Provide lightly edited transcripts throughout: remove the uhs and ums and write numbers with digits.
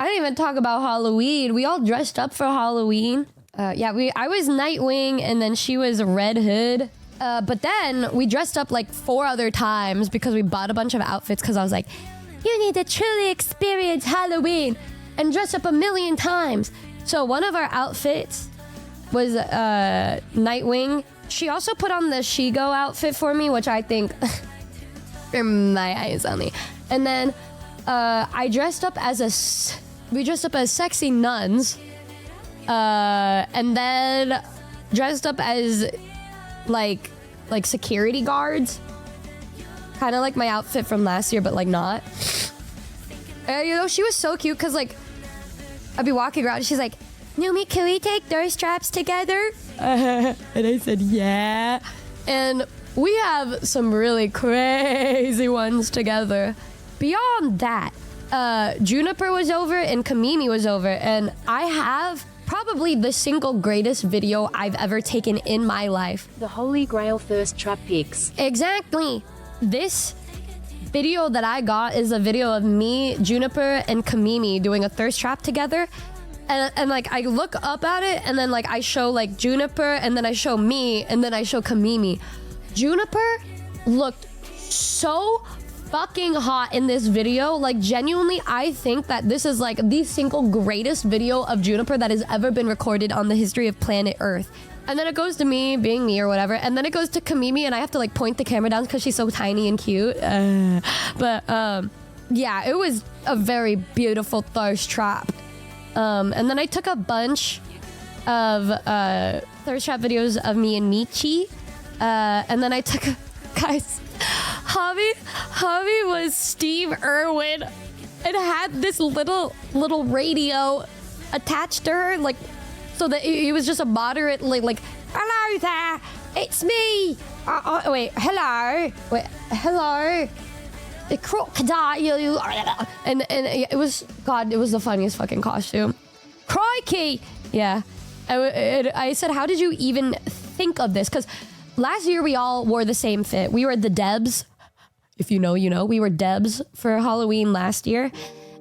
I didn't even talk about Halloween. We all dressed up for Halloween. I was Nightwing and then she was Red Hood. But then we dressed up like 4 other times because we bought a bunch of outfits because I was like, you need to truly experience Halloween and dress up a million times. So one of our outfits was Nightwing. She also put on the Shigo outfit for me, which I think for my eyes only. And then I dressed up as we dressed up as sexy nuns. And then dressed up as like security guards. Kind of like my outfit from last year, but like not. And you know, she was so cute because like I'd be walking around and she's like, Numi, can we take thirst traps together? And I said, yeah. And we have some really crazy ones together. Beyond that, Juniper was over and Kamimi was over. And I have probably the single greatest video I've ever taken in my life. The Holy Grail thirst trap pics. Exactly. This video that I got is a video of me, Juniper, and Kamimi doing a thirst trap together. And like I look up at it and then like I show like Juniper and then I show me and then I show Kamimi. Juniper looked so fucking hot in this video. Like genuinely, I think that this is like the single greatest video of Juniper that has ever been recorded on the history of planet Earth. And then it goes to me being me or whatever. And then it goes to Kamimi and I have to like point the camera down because she's so tiny and cute. Yeah, it was a very beautiful thirst trap. And then I took a bunch of thirst trap videos of me and Michi. And then I took, guys, Javi was Steve Irwin and had this little radio attached to her, like, so that he was just a moderate, like, hello there, it's me. Hello. The crocodile. And it was, God, it was the funniest fucking costume. Crikey. Yeah. I said, how did you even think of this? Because last year we all wore the same fit. We were the Debs. If you know, you know. We were Debs for Halloween last year.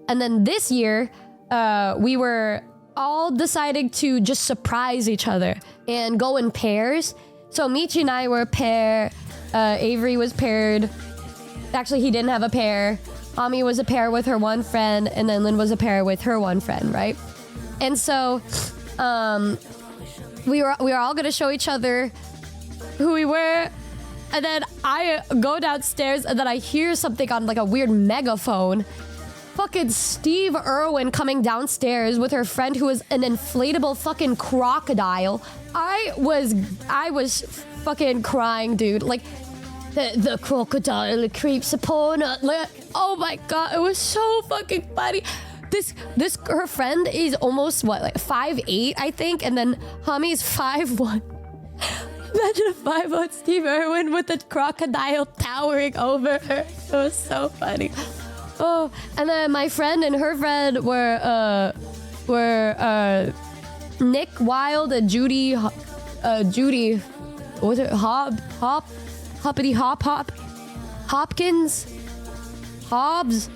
And then this year, we were all deciding to just surprise each other and go in pairs. So Michi and I were a pair. Avery was paired. Actually, he didn't have a pair. Ami was a pair with her one friend, and then Lynn was a pair with her one friend, right? And so, we were all gonna show each other who we were, and then I go downstairs, and then I hear something on like a weird megaphone. Fucking Steve Irwin coming downstairs with her friend who was an inflatable fucking crocodile. I was fucking crying, dude. Like, the crocodile creeps upon us. Like, oh my God, it was so fucking funny. Her friend is almost what, like 5'8", I think, and then Hami's 5'1". Imagine a 5'1" Steve Irwin with the crocodile towering over her. It was so funny. Oh, and then my friend and her friend were Nick Wilde and Judy. What was it? Hoppity Hop Hopkins, Hobbs,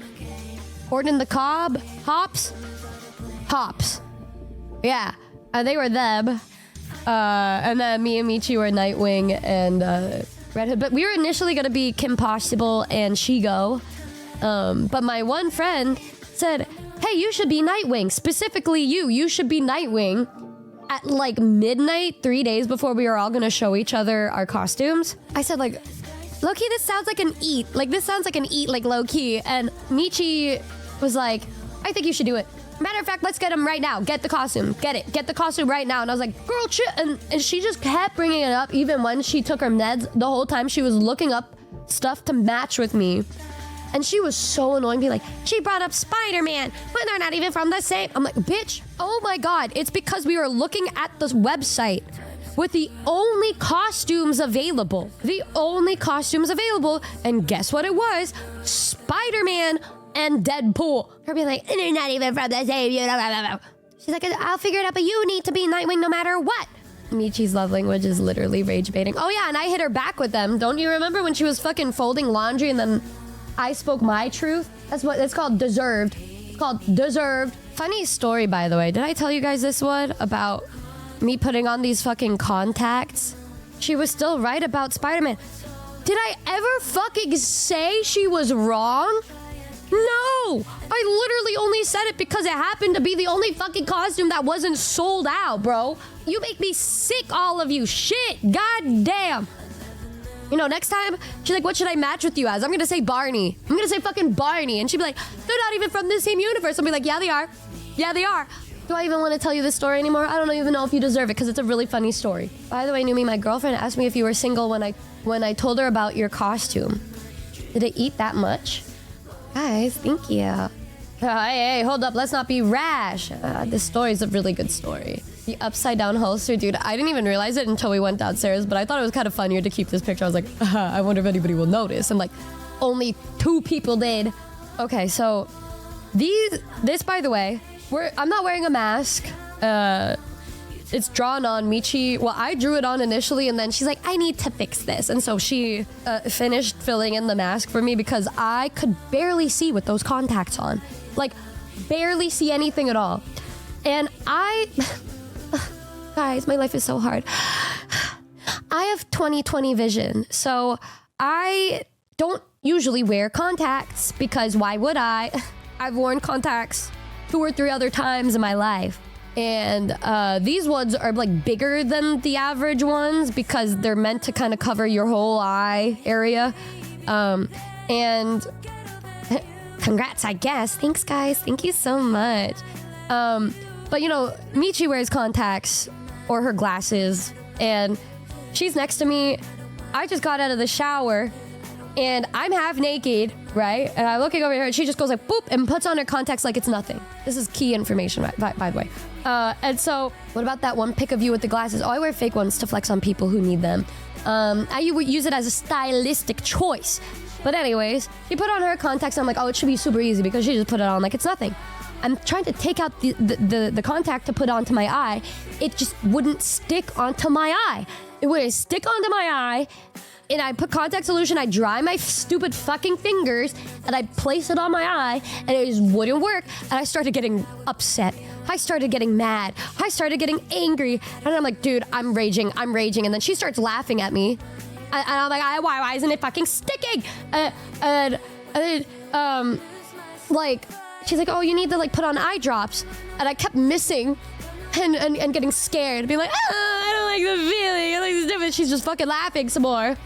Horton the Cobb, Hops. Yeah, and they were them. And then me and Michi were Nightwing and Red Hood. But we were initially gonna be Kim Possible and Shigo. But my one friend said, hey, you should be Nightwing. Specifically you should be Nightwing at like midnight, 3 days before we were all gonna show each other our costumes. I said like, low-key, this sounds like an eat. Like, this sounds like an eat, like, low-key. And Michi was like, I think you should do it. Matter of fact, let's get him right now. Get the costume. Get the costume right now. And I was like, girl, shit. And she just kept bringing it up, even when she took her meds. The whole time she was looking up stuff to match with me. And she was so annoying, being like, she brought up Spider-Man when they're not even from the same. I'm like, bitch, oh my God. It's because we were looking at this website with the only costumes available. And guess what it was? Spider-Man and Deadpool. Her being like, they're not even from the same. She's like, I'll figure it out, but you need to be Nightwing no matter what. Michi's love language is literally rage baiting. Oh yeah, and I hit her back with them. Don't you remember when she was fucking folding laundry and then I spoke my truth? That's what it's called, deserved. It's called deserved. Funny story, by the way. Did I tell you guys this one about me putting on these fucking contacts? She was still right about Spider-Man. Did I ever fucking say she was wrong? No! I literally only said it because it happened to be the only fucking costume that wasn't sold out, bro. You make me sick, all of you. Shit, god damn. You know, next time, she's like, what should I match with you as? I'm gonna say Barney. I'm gonna say fucking Barney. And she'd be like, they're not even from the same universe. I'll be like, yeah, they are. Yeah, they are. Do I even want to tell you this story anymore? I don't even know if you deserve it because it's a really funny story. By the way, Numi, my girlfriend asked me if you were single when I told her about your costume. Did it eat that much? Guys, thank you. Hey, hold up. Let's not be rash. This story is a really good story. The upside down holster, dude. I didn't even realize it until we went downstairs, but I thought it was kind of funnier to keep this picture. I was like, I wonder if anybody will notice. And like, only 2 people did. Okay, so this, by the way, I'm not wearing a mask. It's drawn on Michi. Well, I drew it on initially, and then she's like, I need to fix this. And so she finished filling in the mask for me because I could barely see with those contacts on. Like, barely see anything at all. And guys, my life is so hard. I have 20/20 vision, so I don't usually wear contacts because why would I? I've worn contacts 2 or 3 other times in my life. And these ones are like bigger than the average ones because they're meant to kind of cover your whole eye area. And congrats, I guess. Thanks, guys. Thank you so much. But you know, Michi wears contacts or her glasses, and she's next to me. I just got out of the shower, and I'm half naked, right? And I'm looking over here, and she just goes like, boop, and puts on her contacts like it's nothing. This is key information, by the way. And so, what about that one pic of you with the glasses? Oh, I wear fake ones to flex on people who need them. I use it as a stylistic choice. But anyways, she put on her contacts, and I'm like, oh, it should be super easy because she just put it on like it's nothing. I'm trying to take out the contact to put onto my eye. It just wouldn't stick onto my eye. It wouldn't stick onto my eye. And I put contact solution, I dry my stupid fucking fingers, and I place it on my eye, and it just wouldn't work. And I started getting upset. I started getting mad. I started getting angry. And I'm like, dude, I'm raging. And then she starts laughing at me. And I'm like, why isn't it fucking sticking? And like, she's like, oh, you need to like put on eye drops. And I kept missing and getting scared. Being like, I don't like the feeling. I like this different. She's just fucking laughing some more.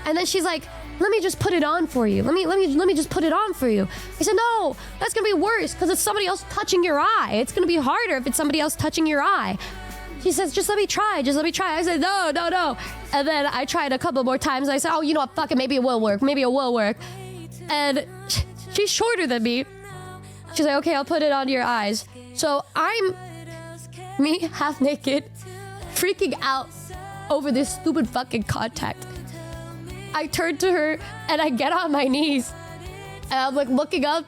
And then she's like, let me just put it on for you. Let me just put it on for you. I said, no, that's gonna be worse because it's somebody else touching your eye. It's gonna be harder if it's somebody else touching your eye. She says, just let me try. I said, no. And then I tried a couple more times. And I said, oh, you know what? Fuck it. Maybe it will work. And she's shorter than me. She's like, okay, I'll put it on your eyes. So I'm me half naked, freaking out over this stupid fucking contact. I turn to her and I get on my knees and I'm like looking up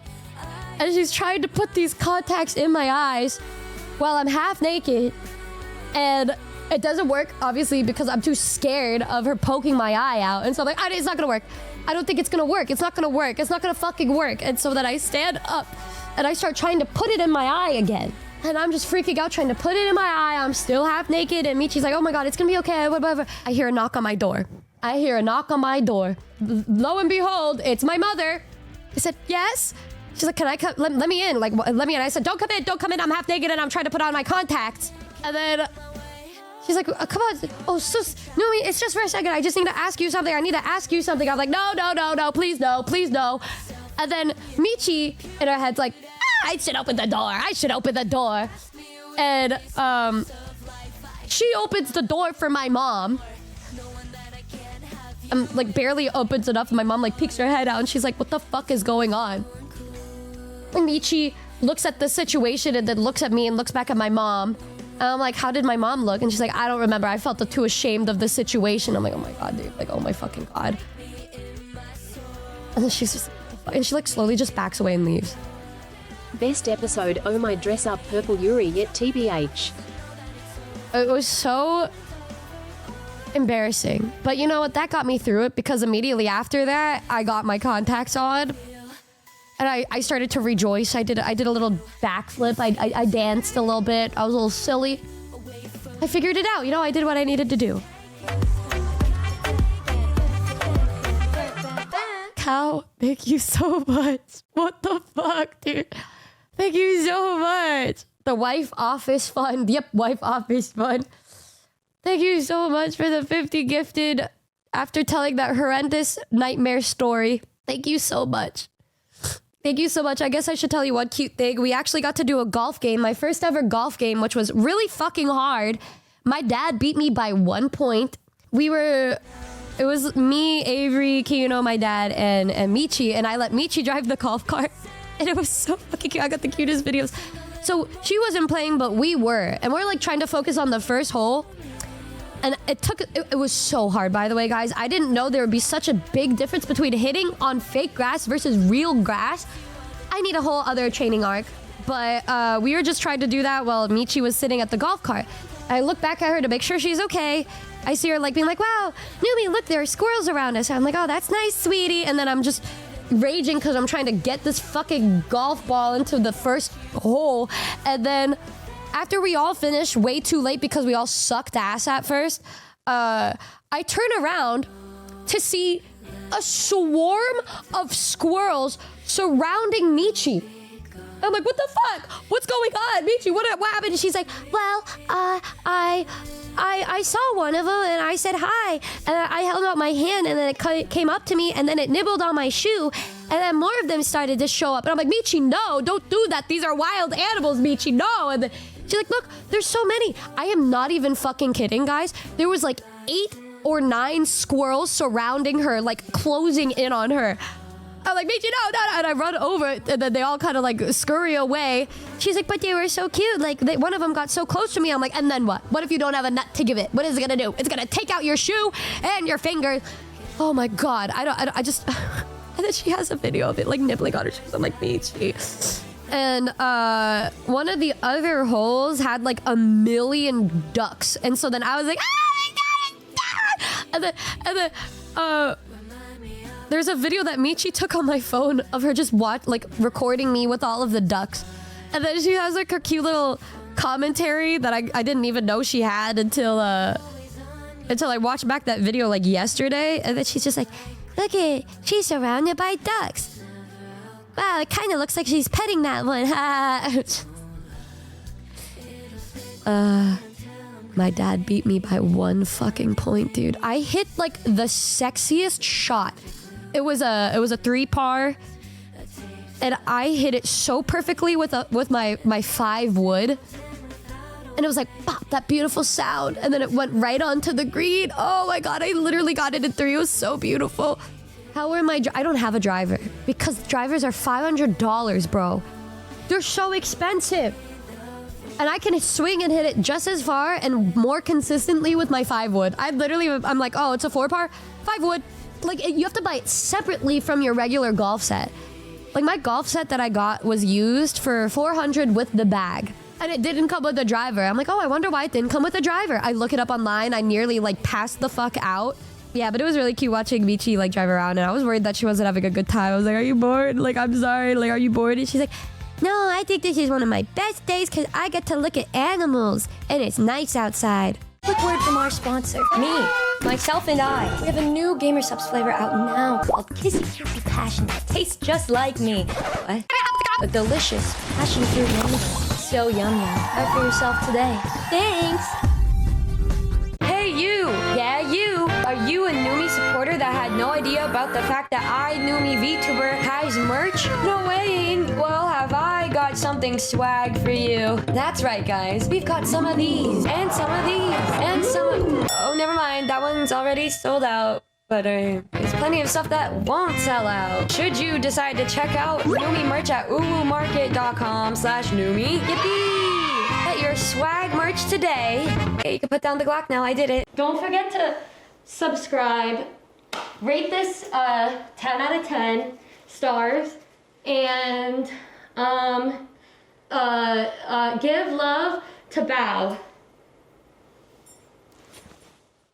and she's trying to put these contacts in my eyes while I'm half naked, and it doesn't work obviously because I'm too scared of her poking my eye out. And so I'm like, it's not gonna work. I don't think it's gonna work. It's not gonna fucking work. And so then I stand up and I start trying to put it in my eye again. And I'm just freaking out trying to put it in my eye. I'm still half naked and Michi's like, oh my god, it's gonna be okay, whatever. I hear a knock on my door. Lo and behold, it's my mother. I said, yes? She's like, can I come? Let me in. Like, let me in. I said, don't come in. I'm half naked and I'm trying to put on my contacts. And then she's like, come on. Oh, sus, Numi, it's just for a second. I just need to ask you something. I'm like, no, please no. And then Michi in her head's like, I should open the door. And she opens the door for my mom. Like barely opens it up, and my mom like peeks her head out and she's like, what the fuck is going on? And Michi looks at the situation and then looks at me and looks back at my mom. And I'm like, how did my mom look? And she's like, I don't remember. I felt too ashamed of the situation. I'm like, oh my god, dude. Like, oh my fucking god. And then she's just, and she like slowly just backs away and leaves. Best episode, oh my dress up purple Yuri yet TBH. It was so embarrassing. But you know what? That got me through it because immediately after that, I got my contacts on. And I started to rejoice. I did a little backflip. I danced a little bit. I was a little silly. I figured it out. You know, I did what I needed to do. Cow, thank you so much. What the fuck, dude? Thank you so much. The wife office fund. Yep, wife office fund. Thank you so much for the 50 gifted after telling that horrendous nightmare story. Thank you so much. Thank you so much. I guess I should tell you one cute thing. We actually got to do a golf game, my first ever golf game, which was really fucking hard. My dad beat me by 1 point. It was me, Avery, Kino, my dad, and Michi, and I let Michi drive the golf cart. And it was so fucking cute. I got the cutest videos. So she wasn't playing, but we were. And we're like trying to focus on the first hole. And it was so hard, by the way, guys. I didn't know there would be such a big difference between hitting on fake grass versus real grass. I need a whole other training arc. But we were just trying to do that while Michi was sitting at the golf cart. I look back at her to make sure she's okay. I see her like being like, wow, Numi, look, there are squirrels around us. I'm like, oh, that's nice, sweetie. And then I'm just raging because I'm trying to get this fucking golf ball into the first hole. And then after we all finished way too late because we all sucked ass at first, I turn around to see a swarm of squirrels surrounding Michi. I'm like, what the fuck? What's going on? Michi, what happened? And she's like, well, I saw one of them and I said hi. And I held out my hand and then it came up to me and then it nibbled on my shoe. And then more of them started to show up. And I'm like, Michi, no, don't do that. These are wild animals, Michi, no. And then she's like, look, there's so many. I am not even fucking kidding, guys. There was like 8 or 9 squirrels surrounding her, like closing in on her. I'm like, Michi, no. And I run over and then they all kind of like scurry away. She's like, but they were so cute. Like one of them got so close to me. I'm like, and then what? What if you don't have a nut to give it? What is it gonna do? It's gonna take out your shoe and your finger. Oh my God. I just, and then she has a video of it like nibbling on her shoes. I'm like, Michi. And one of the other holes had like 1 million ducks. And so then I was like, oh my God. And then, there's a video that Michi took on my phone of her just recording me with all of the ducks. And then she has like her cute little commentary that I didn't even know she had until I watched back that video like yesterday. And then she's just like, look at, she's surrounded by ducks. Wow, it kind of looks like she's petting that one. My dad beat me by 1 fucking point, dude. I hit like the sexiest shot. It was a 3-par, and I hit it so perfectly with my 5 wood, and it was like pop, that beautiful sound, and then it went right onto the green. Oh my God, I literally got it in 3. It was so beautiful. How am I don't have a driver because drivers are $500, bro. They're so expensive. And I can swing and hit it just as far and more consistently with my 5 wood. I'm like, oh, it's a 4-par, 5 wood. Like, you have to buy it separately from your regular golf set. Like, my golf set that I got was used for $400 with the bag. And it didn't come with a driver. I'm like, oh, I wonder why it didn't come with a driver. I look it up online. I nearly, like, passed the fuck out. Yeah, but it was really cute watching Michi, like, drive around. And I was worried that she wasn't having a good time. I was like, are you bored? Like, I'm sorry. Like, are you bored? And she's like, no, I think this is one of my best days because I get to look at animals. And it's nice outside. Quick word from our sponsor, me, myself and I. We have a new Gamer Subs flavor out now called Kissy Kissy Passion that tastes just like me. What? A delicious passion-fruit yummy. So yum yum. Try for yourself today. Thanks. Hey you! Yeah, you! Are you a Numi supporter that had no idea about the fact that Numi Vtuber has merch? No way! Well, have I got something swag for you. That's right, guys. We've got some of these, and some of these, and some of... Oh, never mind. That one's already sold out. But there's plenty of stuff that won't sell out. Should you decide to check out Numi merch at uwumarket.com/Numi. Yippee! Get your swag merch today. Okay, you can put down the Glock now. I did it. Don't forget to subscribe. Rate this 10 out of 10 stars. And give love to Bao.